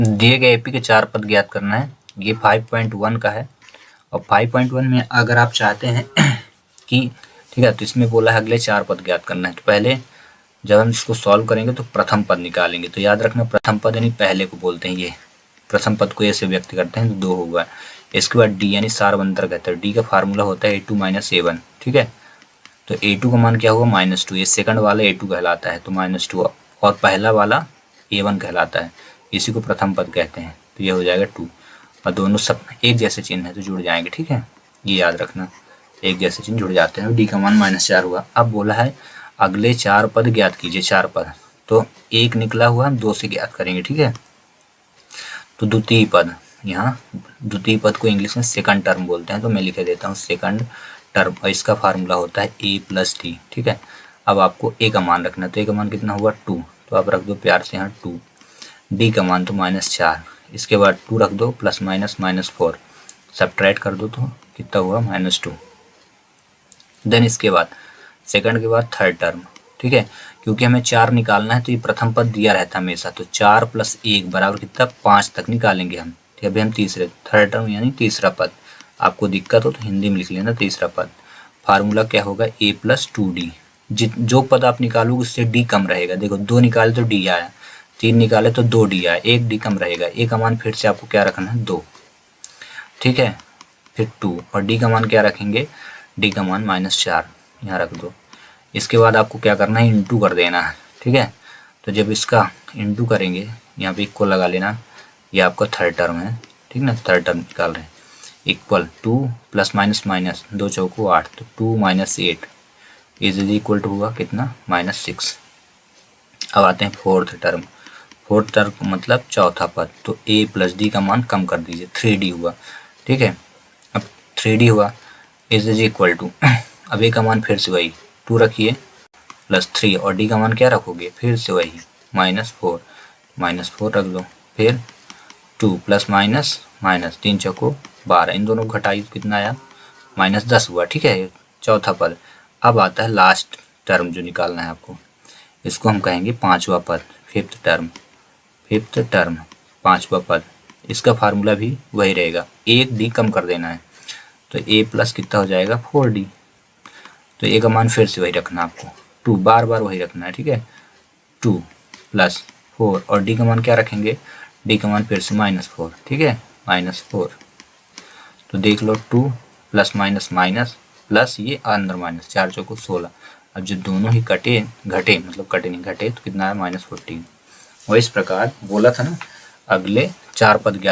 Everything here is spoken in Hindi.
दिए गए एपी के 4 पद ज्ञात करना है। ये 5.1 का है और 5.1 में अगर आप चाहते हैं कि ठीक है तो इसमें बोला है अगले 4 पद ज्ञात करना है। तो पहले जब हम इसको सॉल्व करेंगे तो प्रथम पद निकालेंगे। तो याद रखना प्रथम पद यानी पहले को बोलते हैं, ये प्रथम पद को ऐसे व्यक्त करते हैं तो 2 होगा। इसके बाद डी यानी सारवंतर कहते हैं। डी का फार्मूला होता है A2 - A1, ठीक है। तो A2 का मान क्या होगा -2। ये सेकंड वाला A2 कहलाता है तो -2 और पहला वाला A1 कहलाता है, इसी को प्रथम पद कहते हैं। तो ये हो जाएगा 2 और दोनों सब एक जैसे चिन्ह है तो जुड़ जाएंगे, ठीक है। ये याद रखना एक जैसे चिन्ह जुड़ जाते हैं। डी का मान -4 हुआ। अब बोला है अगले 4 पद ज्ञात कीजिए। 4 पद तो 1 निकला हुआ हम 2 से ज्ञात करेंगे, ठीक है। तो द्वितीय पद, यहाँ द्वितीय पद को इंग्लिश में सेकंड टर्म बोलते हैं तो मैं लिखे देता हूँ सेकंड टर्म और इसका फार्मूला होता है A + D, ठीक है। अब आपको A का मान रखना है तो A का मान कितना हुआ 2, तो आप रख दो प्यार से यहाँ 2। D का मान तो -4, इसके बाद 2 रख दो प्लस माइनस -4 सब्ट्रैक्ट कर दो तो कितना हुआ -2। देन इसके बाद सेकंड के बाद थर्ड टर्म, ठीक है। क्योंकि हमें 4 निकालना है तो ये प्रथम पद दिया रहता है हमेशा, तो 4 + 1 बराबर कितना 5 तक निकालेंगे हम। ठीक है, अभी हम तीसरे थर्ड टर्म यानी तीसरा पद। आपको दिक्कत हो तो हिंदी में लिख लेना तीसरा पद। फार्मूला क्या होगा A + 2D। जो पद आप निकालोगे उससे D कम रहेगा। देखो 2 निकाले तो D आया, 3 निकाले तो 2D आया, 1 D कम रहेगा। A का मान फिर से आपको क्या रखना है 2, ठीक है। फिर 2 और D का मान क्या रखेंगे, D का मान -4 यहाँ रख दो। इसके बाद आपको क्या करना है इंटू कर देना है, ठीक है। तो जब इसका इंटू करेंगे यहाँ पे इक्वल लगा लेना, ये आपका थर्ड टर्म है, ठीक ना। थर्ड टर्म निकाल रहे हैं इक्वल 2 + माइनस 2 चौको 8 तो 2 - 8 इज इक्वल टू हुआ कितना -6। अब आते हैं फोर्थ टर्म। फोर्थ टर्म मतलब चौथा पद। तो A + D का मान कम कर दीजिए 3D हुआ, ठीक है। अब 3D हुआ इज इक्वल टू अब A का मान फिर से वही 2 रखिए +3 और D का मान क्या रखोगे फिर से वही -4 रख दो। फिर 2 + माइनस 3 चौको 12, इन दोनों को घटाइए तो कितना आया -10 हुआ, ठीक है। चौथा पद। अब आता है लास्ट टर्म जो निकालना है आपको, इसको हम कहेंगे पांचवा पद, फिफ्थ टर्म पांचवा पद। इसका फार्मूला भी वही रहेगा, 1 D कम कर देना है तो A + कितना हो जाएगा 4D। तो A का मान फिर से वही रखना आपको 2, बार बार वही रखना है, ठीक है। 2 + 4 और D का मान क्या रखेंगे, D का मान फिर से -4, ठीक है -4। तो देख लो 2 + माइनस प्लस ये अंदर माइनस 4 चौको 16। अब जब दोनों ही घटे तो कितना है -14। और इस प्रकार बोला था ना अगले 4 पद ज्ञात